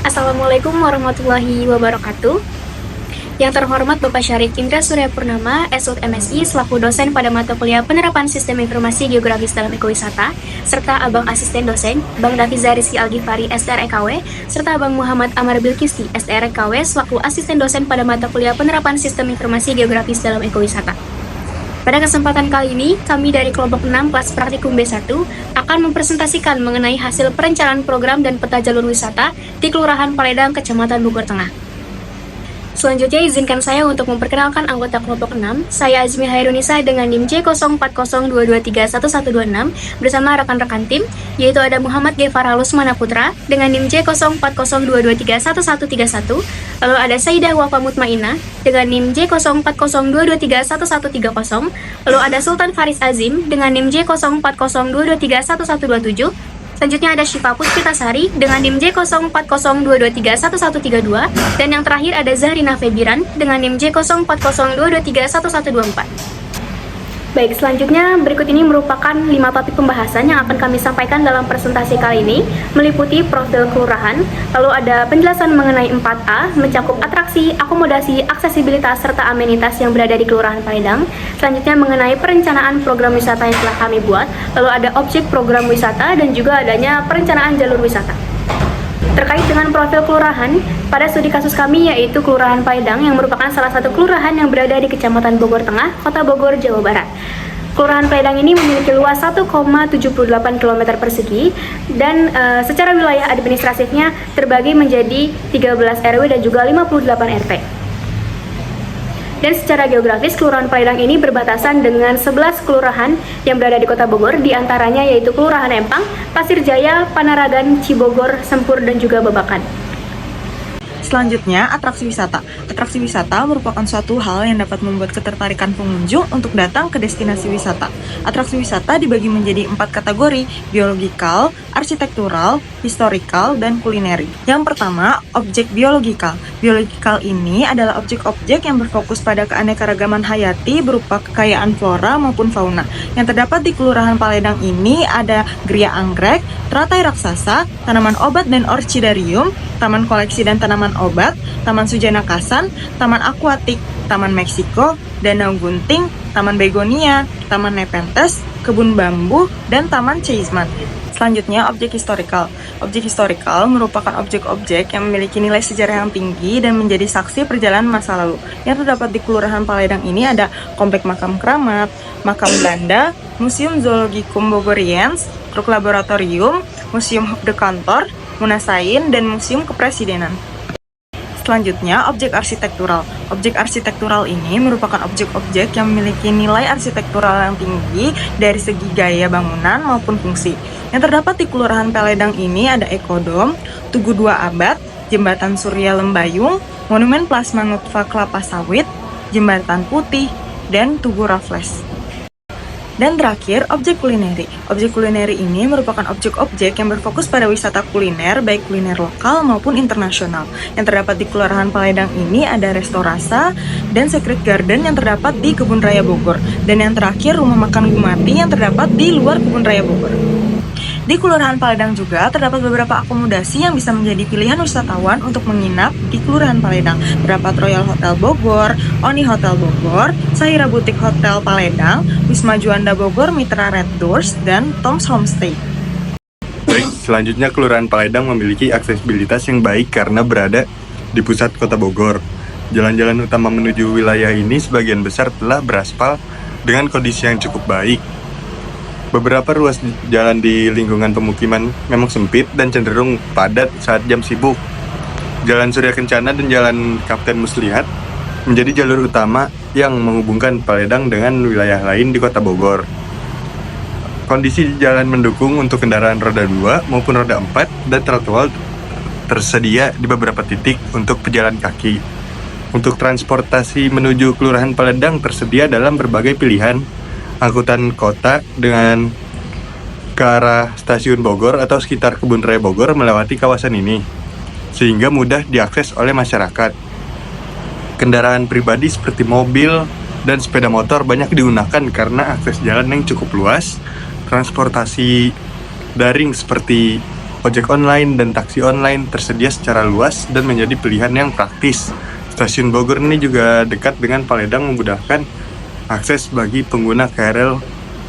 Assalamualaikum warahmatullahi wabarakatuh. Yang terhormat Bapak Syarif Indra Surya Purnama, SUT MSI, selaku dosen pada mata kuliah Penerapan Sistem Informasi Geografis dalam Ekowisata, serta Abang Asisten Dosen, Bang Dafiza Rizky Algifari, STREKW, serta Bang Muhammad Amar Bilkisti, STREKW, selaku Asisten Dosen pada mata kuliah Penerapan Sistem Informasi Geografis dalam Ekowisata. Pada kesempatan kali ini, kami dari kelompok 6 kelas praktikum B1 akan mempresentasikan mengenai hasil perencanaan program dan peta jalur wisata di Kelurahan Paledang, Kecamatan Bogor Tengah. Selanjutnya izinkan saya untuk memperkenalkan anggota kelompok 6. Saya Azmi Hairunisa dengan NIM J0402231126 bersama rekan-rekan tim, yaitu ada Muhammad G. Farhalus Manaputra dengan NIM J0402231131, lalu ada Saidah Wafa Mutmainah dengan NIM J0402231130, lalu ada Sultan Faris Azim dengan NIM J0402231127. Selanjutnya ada Syifa Puspitasari dengan NIM J0402231132, dan yang terakhir ada Zahrina Febiran dengan NIM J0402231124. Baik, selanjutnya berikut ini merupakan 5 topik pembahasan yang akan kami sampaikan dalam presentasi kali ini, meliputi profil kelurahan, lalu ada penjelasan mengenai 4A, mencakup atraksi, akomodasi, aksesibilitas, serta amenitas yang berada di Kelurahan Paledang. Selanjutnya mengenai perencanaan program wisata yang telah kami buat, lalu ada objek program wisata dan juga adanya perencanaan jalur wisata. Terkait dengan profil kelurahan, pada studi kasus kami yaitu Kelurahan Paledang yang merupakan salah satu kelurahan yang berada di Kecamatan Bogor Tengah, Kota Bogor, Jawa Barat. Kelurahan Paledang ini memiliki luas 1,78 km persegi dan secara wilayah administratifnya terbagi menjadi 13 RW dan juga 58 RT. Dan secara geografis, Kelurahan Paledang ini berbatasan dengan 11 kelurahan yang berada di Kota Bogor, diantaranya yaitu Kelurahan Empang, Pasir Jaya, Panaragan, Cibogor, Sempur, dan juga Babakan. Selanjutnya, atraksi wisata. Atraksi wisata merupakan suatu hal yang dapat membuat ketertarikan pengunjung untuk datang ke destinasi wisata. Atraksi wisata dibagi menjadi 4 kategori: biologikal, arsitektural, historikal, dan kulineri. Yang pertama, objek biologikal. Biologikal ini adalah objek-objek yang berfokus pada keanekaragaman hayati berupa kekayaan flora maupun fauna. Yang terdapat di Kelurahan Paledang ini ada geria anggrek, teratai raksasa, tanaman obat dan orchidarium, taman koleksi dan tanaman obat, taman sujana kasan, taman akuatik, taman Meksiko, danau gunting, taman begonia, taman nepenthes, kebun bambu, dan taman Ceisman. Selanjutnya, objek historikal. Objek historikal merupakan objek-objek yang memiliki nilai sejarah yang tinggi dan menjadi saksi perjalanan masa lalu. Yang terdapat di Kelurahan Paledang ini ada Komplek Makam Keramat, Makam Belanda, Museum Zoologikum Bogoriens, Truk Laboratorium, Museum Hub de Kantor, Munasain, dan Museum Kepresidenan. Selanjutnya, objek arsitektural. Objek arsitektural ini merupakan objek-objek yang memiliki nilai arsitektural yang tinggi dari segi gaya bangunan maupun fungsi. Yang terdapat di Kelurahan Paledang ini ada Ekodom, Tugu Dua Abad, Jembatan Surya Lembayung, Monumen Plasma Nutfa Kelapa Sawit, Jembatan Putih, dan Tugu Raffles. Dan terakhir, objek kulineri. Objek kulineri ini merupakan objek-objek yang berfokus pada wisata kuliner, baik kuliner lokal maupun internasional. Yang terdapat di Kelurahan Paledang ini ada Restorasa dan Secret Garden yang terdapat di Kebun Raya Bogor. Dan yang terakhir, Rumah Makan Gumati yang terdapat di luar Kebun Raya Bogor. Di Kelurahan Paledang juga terdapat beberapa akomodasi yang bisa menjadi pilihan wisatawan untuk menginap di Kelurahan Paledang. Terdapat Royal Hotel Bogor, Oni Hotel Bogor, Sahira Boutique Hotel Paledang, Wisma Juanda Bogor, Mitra Red Doors, dan Tom's Homestay. Baik, selanjutnya Kelurahan Paledang memiliki aksesibilitas yang baik karena berada di pusat kota Bogor. Jalan-jalan utama menuju wilayah ini sebagian besar telah beraspal dengan kondisi yang cukup baik. Beberapa ruas jalan di lingkungan pemukiman memang sempit dan cenderung padat saat jam sibuk. Jalan Surya Kencana dan Jalan Kapten Muslihat menjadi jalur utama yang menghubungkan Paledang dengan wilayah lain di kota Bogor. Kondisi jalan mendukung untuk kendaraan roda 2 maupun roda 4 dan trotoar tersedia di beberapa titik untuk pejalan kaki. Untuk transportasi menuju Kelurahan Paledang tersedia dalam berbagai pilihan angkutan kota dengan ke arah stasiun Bogor atau sekitar Kebun Raya Bogor melewati kawasan ini, sehingga mudah diakses oleh masyarakat. Kendaraan pribadi seperti mobil dan sepeda motor banyak digunakan karena akses jalan yang cukup luas. Transportasi daring seperti Ojek online dan taksi online tersedia secara luas dan menjadi pilihan yang praktis. Stasiun Bogor ini juga dekat dengan Paledang, memudahkan akses bagi pengguna KRL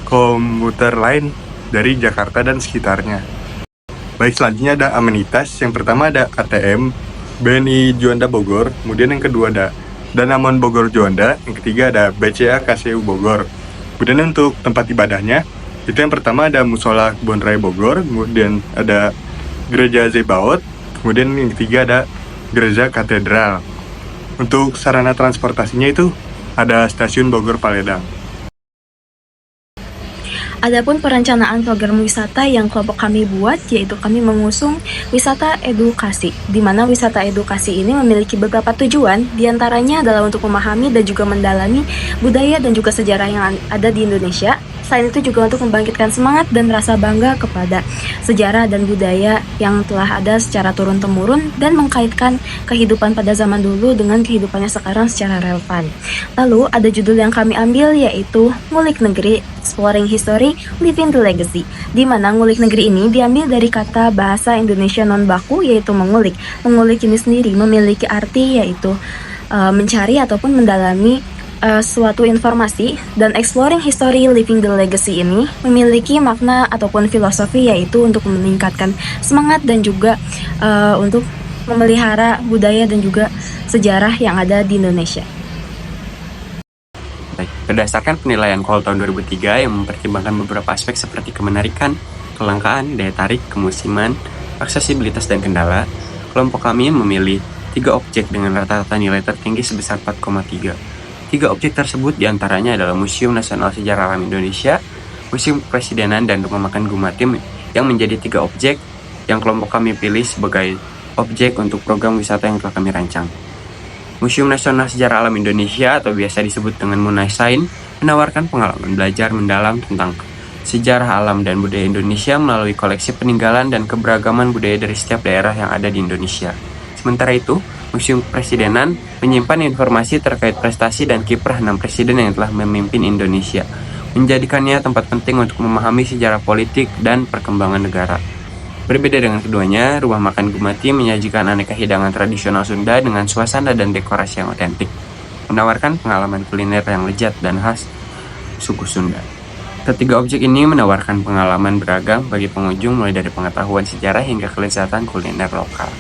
komuter lain dari Jakarta dan sekitarnya. Baik, selanjutnya ada amenitas. Yang pertama ada ATM BNI Juanda Bogor, kemudian yang kedua ada Danamon Bogor Juanda, yang ketiga ada BCA KCU Bogor. Kemudian untuk tempat ibadahnya, itu yang pertama ada Musola Kebon Raya Bogor, kemudian ada Gereja Zebaot, kemudian yang ketiga ada Gereja Katedral. Untuk sarana transportasinya itu ada Stasiun Bogor Paledang. Adapun perencanaan program wisata yang kelompok kami buat, yaitu kami mengusung wisata edukasi, di mana wisata edukasi ini memiliki beberapa tujuan, diantaranya adalah untuk memahami dan juga mendalami budaya dan juga sejarah yang ada di Indonesia. Selain itu juga untuk membangkitkan semangat dan rasa bangga kepada sejarah dan budaya yang telah ada secara turun-temurun dan mengkaitkan kehidupan pada zaman dulu dengan kehidupannya sekarang secara relevan. Lalu ada judul yang kami ambil, yaitu Ngulik Negeri, Exploring History, Living the Legacy, di mana ngulik negeri ini diambil dari kata bahasa Indonesia non-baku, yaitu mengulik. Mengulik ini sendiri memiliki arti yaitu mencari ataupun mendalami suatu informasi, dan Exploring History, Living the Legacy ini memiliki makna ataupun filosofi, yaitu untuk meningkatkan semangat dan juga untuk memelihara budaya dan juga sejarah yang ada di Indonesia. Baik, berdasarkan penilaian KOL tahun 2003 yang mempertimbangkan beberapa aspek seperti kemenarikan, kelangkaan, daya tarik, kemusiman, aksesibilitas, dan kendala, kelompok kami memilih 3 objek dengan rata-rata nilai tertinggi sebesar 4,3. 3 objek tersebut diantaranya adalah Museum Nasional Sejarah Alam Indonesia, Museum Kepresidenan, dan Rumah Makan Gumatim, yang menjadi 3 objek yang kelompok kami pilih sebagai objek untuk program wisata yang telah kami rancang. Museum Nasional Sejarah Alam Indonesia atau biasa disebut dengan Munaisain menawarkan pengalaman belajar mendalam tentang sejarah alam dan budaya Indonesia melalui koleksi peninggalan dan keberagaman budaya dari setiap daerah yang ada di Indonesia. Sementara itu, Museum Kepresidenan menyimpan informasi terkait prestasi dan kiprah 6 presiden yang telah memimpin Indonesia, menjadikannya tempat penting untuk memahami sejarah politik dan perkembangan negara. Berbeda dengan keduanya, Rumah Makan Gumatim menyajikan aneka hidangan tradisional Sunda dengan suasana dan dekorasi yang otentik, menawarkan pengalaman kuliner yang lezat dan khas suku Sunda. Ketiga objek ini menawarkan pengalaman beragam bagi pengunjung, mulai dari pengetahuan sejarah hingga kelezatan kuliner lokal.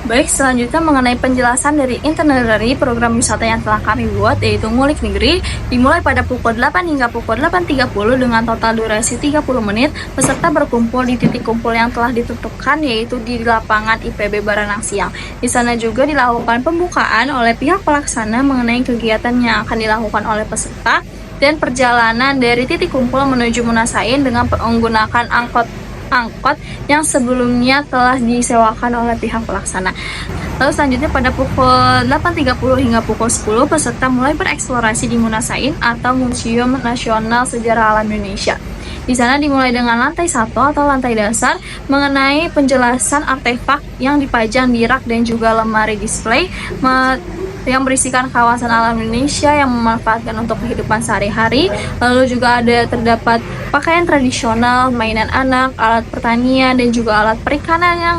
Baik, selanjutnya mengenai penjelasan dari itinerary program wisata yang telah kami buat, yaitu Ngulik Negeri, dimulai pada pukul 8 hingga pukul 8.30 dengan total durasi 30 menit. Peserta berkumpul di titik kumpul yang telah ditentukan, yaitu di lapangan IPB Baranang Siang. Di sana juga dilakukan pembukaan oleh pihak pelaksana mengenai kegiatan yang akan dilakukan oleh peserta dan perjalanan dari titik kumpul menuju Munasain dengan menggunakan angkot yang sebelumnya telah disewakan oleh pihak pelaksana. Lalu selanjutnya pada pukul 8.30 hingga pukul 10 peserta mulai bereksplorasi di Munasain atau Museum Nasional Sejarah Alam Indonesia. Di sana dimulai dengan lantai 1 atau lantai dasar mengenai penjelasan artefak yang dipajang di rak dan juga lemari display yang berisikan kawasan alam Indonesia yang memanfaatkan untuk kehidupan sehari-hari. Lalu juga terdapat pakaian tradisional, mainan anak, alat pertanian, dan juga alat perikanan yang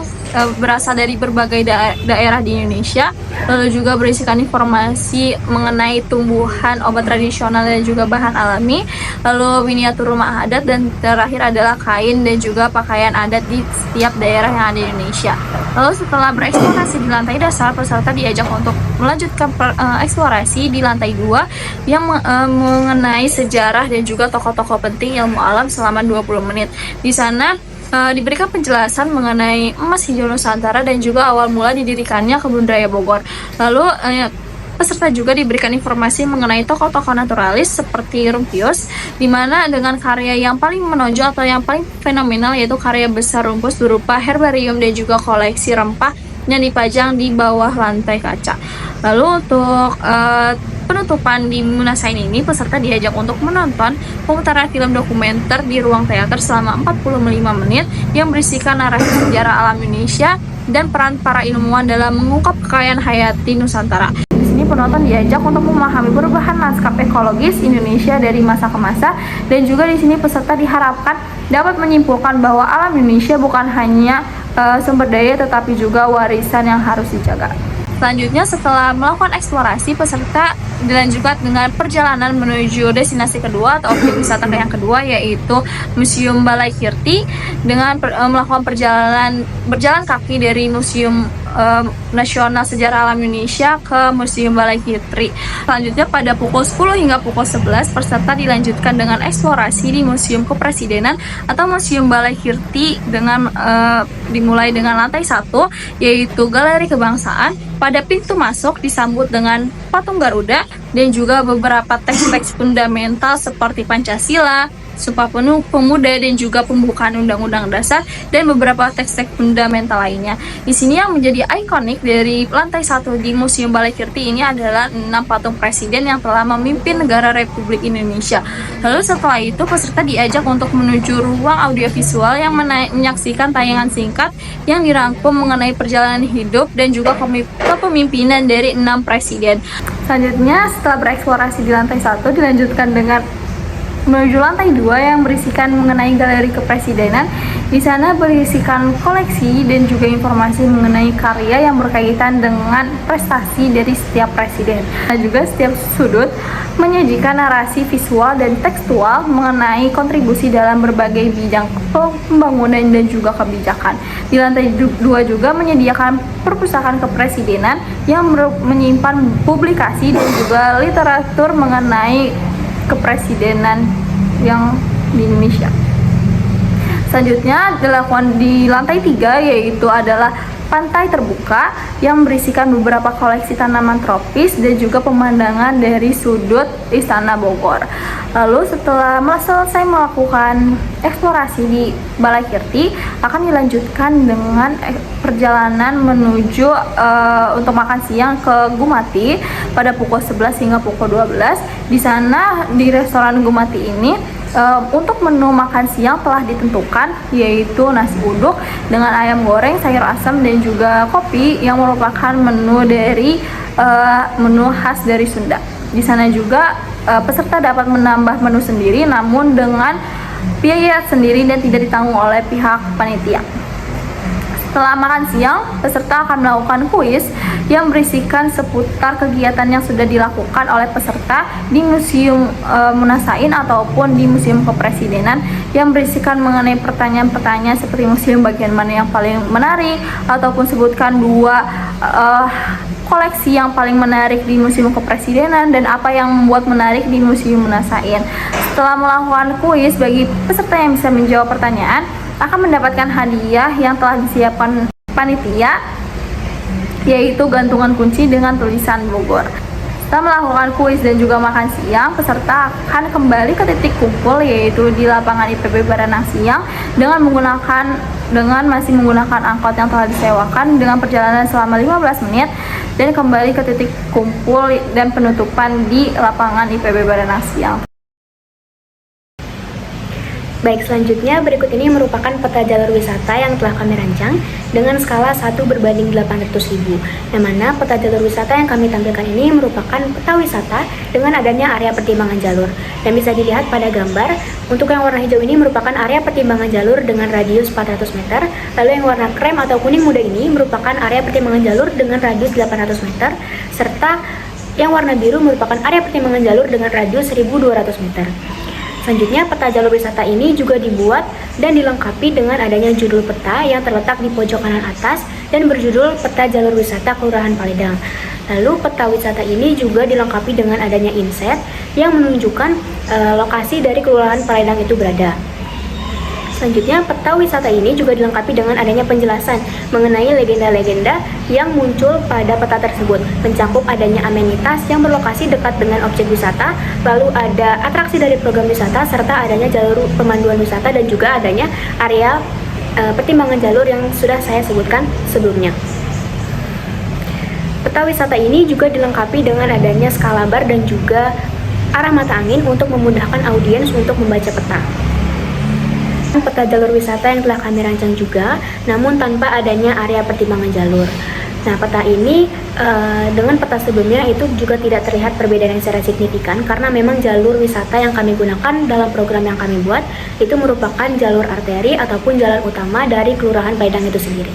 berasal dari berbagai daerah di Indonesia. Lalu juga berisikan informasi mengenai tumbuhan, obat tradisional, dan juga bahan alami. Lalu miniatur rumah adat, dan terakhir adalah kain dan juga pakaian adat di setiap daerah yang ada di Indonesia. Lalu setelah bereksplorasi di lantai dasar, peserta diajak untuk melanjutkan eksplorasi di lantai 2 yang mengenai sejarah dan juga tokoh-tokoh penting ilmu alam selama 20 menit. Di sana diberikan penjelasan mengenai emas hijau Nusantara dan juga awal mula didirikannya Kebun Raya Bogor. Lalu peserta juga diberikan informasi mengenai tokoh-tokoh naturalis seperti Rumpius, di mana dengan karya yang paling menonjol atau yang paling fenomenal yaitu karya besar Rumpus berupa herbarium dan juga koleksi rempah yang dipajang di bawah lantai kaca. Lalu untuk penutupan di Munasain ini, peserta diajak untuk menonton pemutaran film dokumenter di ruang teater selama 45 menit yang berisikan narasi sejarah alam Indonesia dan peran para ilmuwan dalam mengungkap kekayaan hayati Nusantara. Di sini penonton diajak untuk memahami perubahan lanskap ekologis Indonesia dari masa ke masa, dan juga di sini peserta diharapkan dapat menyimpulkan bahwa alam Indonesia bukan hanya sumber daya tetapi juga warisan yang harus dijaga. Selanjutnya, setelah melakukan eksplorasi, peserta dilanjutkan dengan perjalanan menuju destinasi kedua atau objek wisata yang kedua, yaitu Museum Balai Kirti, dengan melakukan berjalan kaki dari Museum Nasional Sejarah Alam Indonesia ke Museum Balai Kirti. Selanjutnya, pada pukul 10 hingga pukul 11, peserta dilanjutkan dengan eksplorasi di Museum Kepresidenan atau Museum Balai Kirti dengan dimulai dengan lantai 1, yaitu Galeri Kebangsaan. Pada pintu masuk disambut dengan patung Garuda dan juga beberapa teks-teks fundamental seperti Pancasila, Sumpah Pemuda, dan juga pembukaan Undang-Undang Dasar dan beberapa teks-teks fundamental lainnya. Di sini yang menjadi ikonik dari lantai 1 di Museum Balai Kirti ini adalah 6 patung presiden yang telah memimpin negara Republik Indonesia. Lalu setelah itu peserta diajak untuk menuju ruang audiovisual yang menyaksikan tayangan singkat yang dirangkum mengenai perjalanan hidup dan juga kepemimpinan dari 6 presiden. Selanjutnya, setelah bereksplorasi di lantai 1, dilanjutkan dengan menuju lantai 2 yang berisikan mengenai galeri kepresidenan. Di sana berisikan koleksi dan juga informasi mengenai karya yang berkaitan dengan prestasi dari setiap presiden. Dan juga setiap sudut menyajikan narasi visual dan tekstual mengenai kontribusi dalam berbagai bidang pembangunan dan juga kebijakan. Di lantai 2 juga menyediakan perpustakaan kepresidenan yang menyimpan publikasi dan juga literatur mengenai kepresidenan yang di Indonesia. Selanjutnya dilakukan di lantai 3, yaitu adalah pantai terbuka yang berisikan beberapa koleksi tanaman tropis dan juga pemandangan dari sudut Istana Bogor. Lalu setelah selesai melakukan eksplorasi di Balai Kirti, akan dilanjutkan dengan perjalanan menuju untuk makan siang ke Gumati pada pukul 11 hingga pukul 12. Di sana di restoran Gumati ini untuk menu makan siang telah ditentukan, yaitu nasi uduk dengan ayam goreng, sayur asam, dan juga kopi yang merupakan menu dari menu khas dari Sunda. Di sana juga peserta dapat menambah menu sendiri namun dengan biaya sendiri dan tidak ditanggung oleh pihak panitia. Setelah makan siang, peserta akan melakukan kuis yang berisikan seputar kegiatan yang sudah dilakukan oleh peserta di Museum Munasain ataupun di Museum Kepresidenan, yang berisikan mengenai pertanyaan-pertanyaan seperti museum bagian mana yang paling menarik, ataupun sebutkan 2 koleksi yang paling menarik di Museum Kepresidenan dan apa yang membuat menarik di Museum Munasain. Setelah melakukan kuis, bagi peserta yang bisa menjawab pertanyaan akan mendapatkan hadiah yang telah disiapkan panitia, yaitu gantungan kunci dengan tulisan Bogor. Setelah melakukan kuis dan juga makan siang, peserta akan kembali ke titik kumpul, yaitu di lapangan IPB Baranang Siang dengan masih menggunakan angkot yang telah disewakan dengan perjalanan selama 15 menit dan kembali ke titik kumpul dan penutupan di lapangan IPB Baranang Siang. Baik, selanjutnya berikut ini merupakan peta jalur wisata yang telah kami rancang dengan skala 1 berbanding 800.000, yang mana peta jalur wisata yang kami tampilkan ini merupakan peta wisata dengan adanya area pertimbangan jalur. Dan bisa dilihat pada gambar, untuk yang warna hijau ini merupakan area pertimbangan jalur dengan radius 400 meter, lalu yang warna krem atau kuning muda ini merupakan area pertimbangan jalur dengan radius 800 meter, serta yang warna biru merupakan area pertimbangan jalur dengan radius 1.200 meter. Selanjutnya, peta jalur wisata ini juga dibuat dan dilengkapi dengan adanya judul peta yang terletak di pojok kanan atas dan berjudul Peta Jalur Wisata Kelurahan Paledang. Lalu, peta wisata ini juga dilengkapi dengan adanya inset yang menunjukkan lokasi dari Kelurahan Paledang itu berada. Selanjutnya, peta wisata ini juga dilengkapi dengan adanya penjelasan mengenai legenda-legenda yang muncul pada peta tersebut, mencakup adanya amenitas yang berlokasi dekat dengan objek wisata, lalu ada atraksi dari program wisata, serta adanya jalur pemanduan wisata dan juga adanya area pertimbangan jalur yang sudah saya sebutkan sebelumnya. Peta wisata ini juga dilengkapi dengan adanya skala bar dan juga arah mata angin untuk memudahkan audiens untuk membaca peta. Peta jalur wisata yang telah kami rancang juga, namun tanpa adanya area pertimbangan jalur. Nah, peta ini dengan peta sebelumnya itu juga tidak terlihat perbedaan yang secara signifikan karena memang jalur wisata yang kami gunakan dalam program yang kami buat itu merupakan jalur arteri ataupun jalan utama dari Kelurahan Paidang itu sendiri.